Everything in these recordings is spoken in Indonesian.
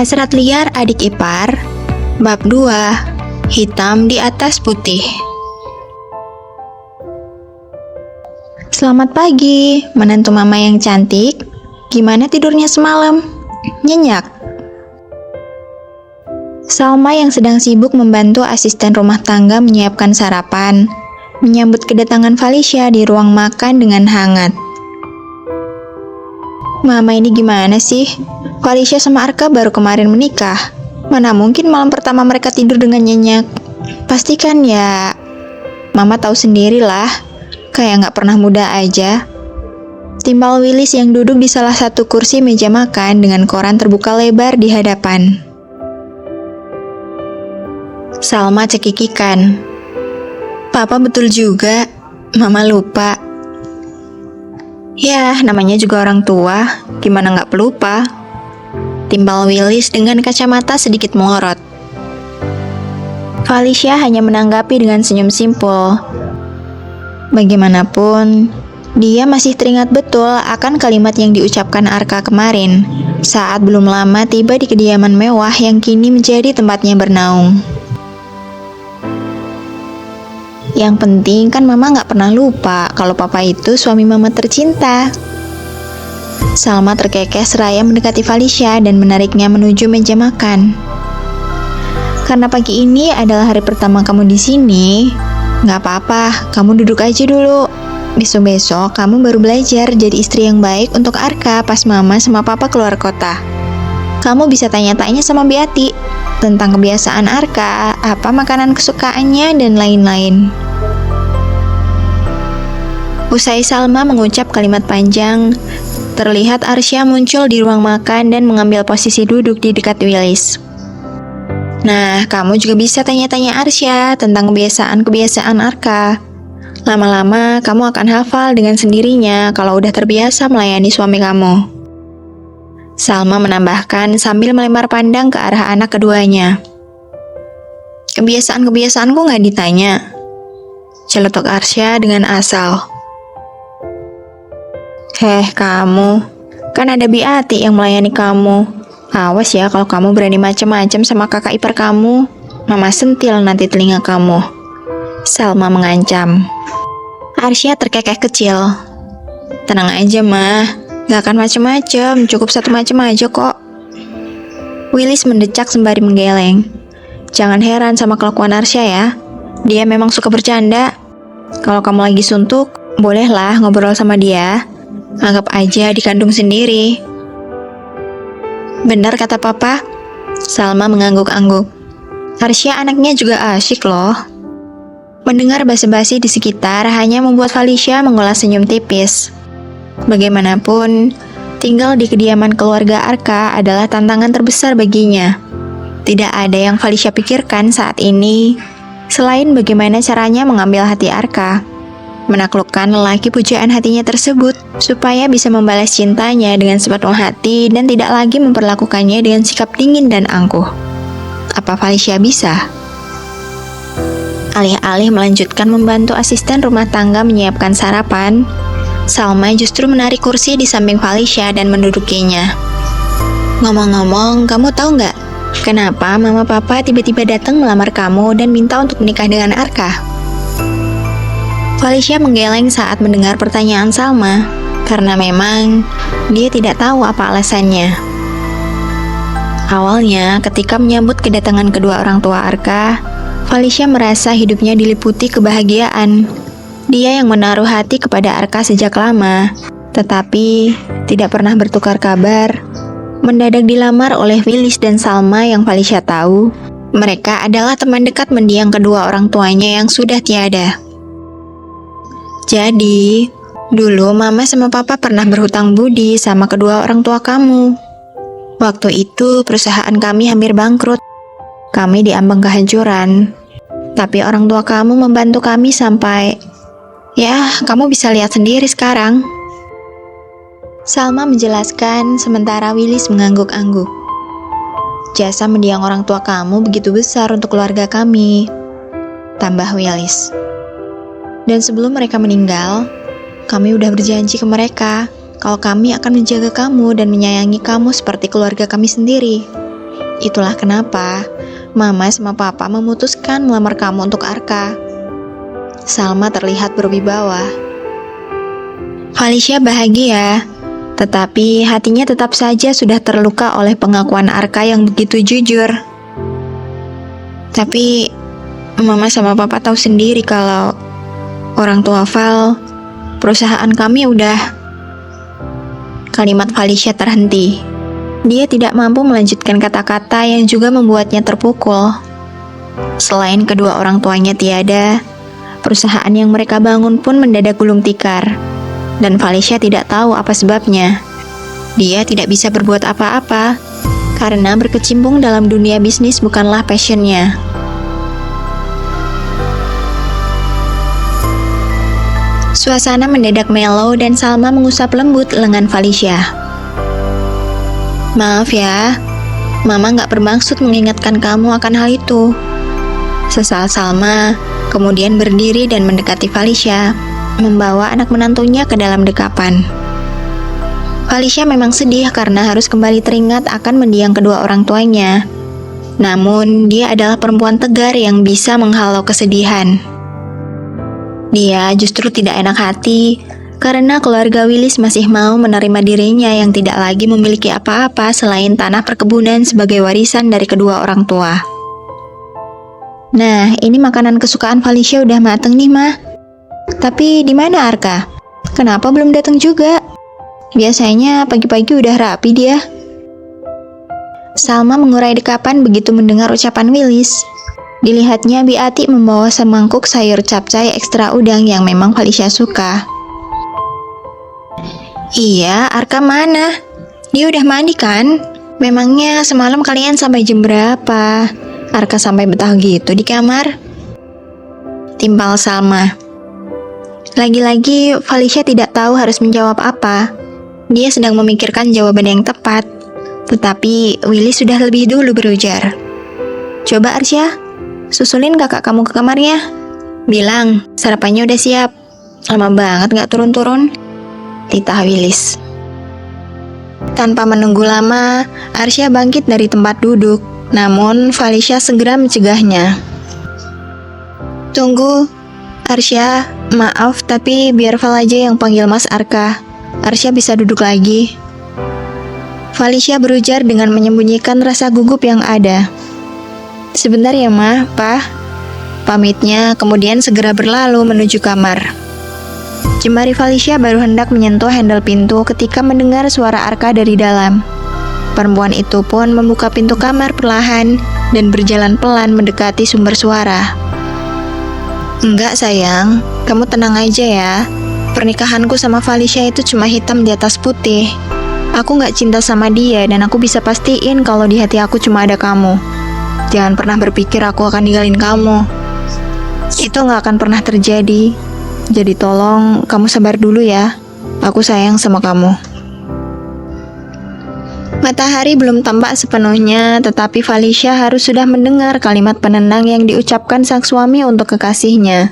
Hasrat liar adik ipar, bab 2, hitam di atas putih. Selamat pagi, menantu mama yang cantik. Gimana tidurnya semalam? Nyenyak? Salma yang sedang sibuk membantu asisten rumah tangga menyiapkan sarapan, menyambut kedatangan Felicia di ruang makan dengan hangat. Mama ini gimana sih? Felicia sama Arka baru kemarin menikah. Mana mungkin malam pertama mereka tidur dengan nyenyak? Pastikan ya. Mama tahu sendirilah, kayak gak pernah muda aja. Timbal Willis yang duduk di salah satu kursi meja makan dengan koran terbuka lebar di hadapan. Salma cekikikan. Papa betul juga, Mama lupa. Ya, namanya juga orang tua, gimana nggak pelupa? Timbal Willis dengan kacamata sedikit melorot. Felicia hanya menanggapi dengan senyum simpul. Bagaimanapun, dia masih teringat betul akan kalimat yang diucapkan Arka kemarin, saat belum lama tiba di kediaman mewah yang kini menjadi tempatnya bernaung. Yang penting kan Mama gak pernah lupa kalau Papa itu suami Mama tercinta. Salma terkekeh seraya mendekati Felicia dan menariknya menuju meja makan. Karena pagi ini adalah hari pertama kamu di sini, gak apa-apa, kamu duduk aja dulu. Besok-besok kamu baru belajar jadi istri yang baik untuk Arka pas Mama sama Papa keluar kota. Kamu bisa tanya-tanya sama Beati tentang kebiasaan Arka, apa makanan kesukaannya, dan lain-lain. Usai Salma mengucap kalimat panjang, terlihat Arsya muncul di ruang makan dan mengambil posisi duduk di dekat Willis. Nah, kamu juga bisa tanya-tanya Arsya tentang kebiasaan-kebiasaan Arka. Lama-lama kamu akan hafal dengan sendirinya kalau udah terbiasa melayani suami kamu. Salma menambahkan sambil melempar pandang ke arah anak keduanya. Kebiasaan-kebiasaanku gak ditanya, celetuk Arsya dengan asal. Kamu, kan ada Beati yang melayani kamu. Awas ya kalau kamu berani macam-macam sama kakak ipar kamu. Mama sentil nanti telinga kamu. Salma mengancam. Arsya terkekeh kecil. Tenang aja, Ma. Gak akan macem-macem, cukup satu macem aja kok. Willis mendecak sembari menggeleng. Jangan heran sama kelakuan Arsya ya. Dia memang suka bercanda. Kalau kamu lagi suntuk, bolehlah ngobrol sama dia. Anggap aja dikandung sendiri. Benar kata Papa. Salma mengangguk-angguk. Arsya anaknya juga asyik loh. Mendengar basa-basi di sekitar hanya membuat Felicia mengulas senyum tipis. Bagaimanapun, tinggal di kediaman keluarga Arka adalah tantangan terbesar baginya. Tidak ada yang Felicia pikirkan saat ini, selain bagaimana caranya mengambil hati Arka, menaklukkan lelaki pujaan hatinya tersebut, supaya bisa membalas cintanya dengan sepenuh hati dan tidak lagi memperlakukannya dengan sikap dingin dan angkuh. Apa Felicia bisa? Alih-alih melanjutkan membantu asisten rumah tangga menyiapkan sarapan, Salma justru menarik kursi di samping Felicia dan mendudukinya. Ngomong-ngomong, kamu tahu nggak kenapa Mama Papa tiba-tiba datang melamar kamu dan minta untuk menikah dengan Arka? Felicia menggeleng saat mendengar pertanyaan Salma, karena memang dia tidak tahu apa alasannya. Awalnya, ketika menyambut kedatangan kedua orang tua Arka, Felicia merasa hidupnya diliputi kebahagiaan. Dia yang menaruh hati kepada Arka sejak lama, tetapi tidak pernah bertukar kabar. Mendadak dilamar oleh Willis dan Salma yang Felicia tahu, mereka adalah teman dekat mendiang kedua orang tuanya yang sudah tiada. Jadi, dulu Mama sama Papa pernah berhutang budi sama kedua orang tua kamu. Waktu itu perusahaan kami hampir bangkrut. Kami diambang kehancuran. Tapi orang tua kamu membantu kami sampai... Ya, kamu bisa lihat sendiri sekarang. Salma menjelaskan sementara Willis mengangguk-angguk. Jasa mendiang orang tua kamu begitu besar untuk keluarga kami, tambah Willis. Dan sebelum mereka meninggal, kami udah berjanji ke mereka kalau kami akan menjaga kamu dan menyayangi kamu seperti keluarga kami sendiri. Itulah kenapa Mama sama Papa memutuskan melamar kamu untuk Arka. Salma terlihat berwibawa. Felicia bahagia, tetapi hatinya tetap saja sudah terluka oleh pengakuan Arka yang begitu jujur. Tapi Mama sama Papa tahu sendiri kalau orang tua Val, perusahaan kami udah... Kalimat Felicia terhenti. Dia tidak mampu melanjutkan kata-kata yang juga membuatnya terpukul. Selain kedua orang tuanya tiada, perusahaan yang mereka bangun pun mendadak gulung tikar. Dan Felicia tidak tahu apa sebabnya. Dia tidak bisa berbuat apa-apa, karena berkecimpung dalam dunia bisnis bukanlah passionnya. Suasana mendadak mellow dan Salma mengusap lembut lengan Felicia. Maaf ya, Mama gak bermaksud mengingatkan kamu akan hal itu. Sesal Salma, kemudian berdiri dan mendekati Felicia, membawa anak menantunya ke dalam dekapan. Felicia memang sedih karena harus kembali teringat akan mendiang kedua orang tuanya. Namun, dia adalah perempuan tegar yang bisa menghalau kesedihan. Dia justru tidak enak hati karena keluarga Willis masih mau menerima dirinya yang tidak lagi memiliki apa-apa selain tanah perkebunan sebagai warisan dari kedua orang tua. Nah, ini makanan kesukaan Felicia udah mateng nih, Ma. Tapi di mana Arka? Kenapa belum datang juga? Biasanya pagi-pagi udah rapi dia. Salma mengurai dekapan begitu mendengar ucapan Willis. Dilihatnya Bi Ati membawa semangkuk sayur capcay ekstra udang yang memang Felicia suka. Iya, Arka mana? Dia udah mandi kan? Memangnya semalam kalian sampai jam berapa? Arka sampai betah gitu di kamar? Timpal Salma. Lagi-lagi Felicia tidak tahu harus menjawab apa. Dia sedang memikirkan jawaban yang tepat. Tetapi Willy sudah lebih dulu berujar. Coba Arsya, susulin kakak kamu ke kamarnya. Bilang, sarapannya udah siap. Lama banget gak turun-turun. Titah Willis. Tanpa menunggu lama, Arsya bangkit dari tempat duduk. Namun Felicia segera mencegahnya. Tunggu, Arsya, maaf tapi biar Val aja yang panggil Mas Arka. Arsya bisa duduk lagi. Felicia berujar dengan menyembunyikan rasa gugup yang ada. Sebentar ya Ma, Pa. Pamitnya kemudian segera berlalu menuju kamar. Jemari Felicia baru hendak menyentuh handle pintu ketika mendengar suara Arka dari dalam. Perempuan itu pun membuka pintu kamar perlahan dan berjalan pelan mendekati sumber suara. Enggak sayang, kamu tenang aja ya. Pernikahanku sama Felicia itu cuma hitam di atas putih. Aku gak cinta sama dia dan aku bisa pastiin kalau di hati aku cuma ada kamu. Jangan pernah berpikir aku akan ninggalin kamu. Itu gak akan pernah terjadi. Jadi tolong kamu sabar dulu ya. Aku sayang sama kamu. Matahari belum tampak sepenuhnya, tetapi Felicia harus sudah mendengar kalimat penenang yang diucapkan sang suami untuk kekasihnya.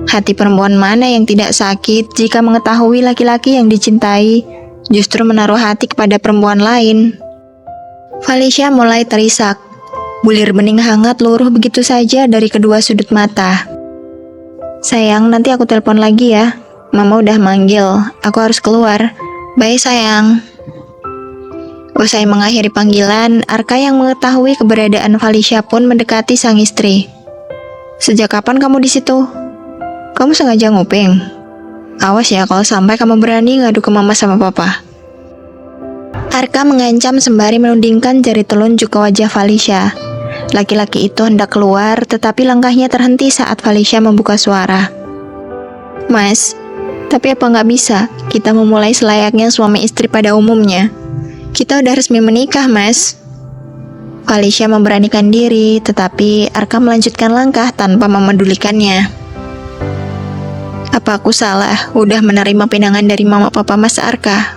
Hati perempuan mana yang tidak sakit jika mengetahui laki-laki yang dicintai justru menaruh hati kepada perempuan lain. Felicia mulai terisak. Bulir bening hangat luruh begitu saja dari kedua sudut mata. Sayang, nanti aku telepon lagi ya. Mama udah manggil, aku harus keluar. Bye sayang. Usai mengakhiri panggilan, Arka yang mengetahui keberadaan Felicia pun mendekati sang istri. Sejak kapan kamu di situ? Kamu sengaja nguping? Awas ya kalau sampai kamu berani ngadu ke Mama sama Papa. Arka mengancam sembari menundingkan jari telunjuk ke wajah Felicia. Laki-laki itu hendak keluar, tetapi langkahnya terhenti saat Felicia membuka suara. Mas, tapi apa nggak bisa kita memulai selayaknya suami istri pada umumnya? Kita udah resmi menikah, Mas. Felicia memberanikan diri, tetapi Arka melanjutkan langkah tanpa memedulikannya. Apa aku salah udah menerima pinangan dari Mama Papa Mas Arka?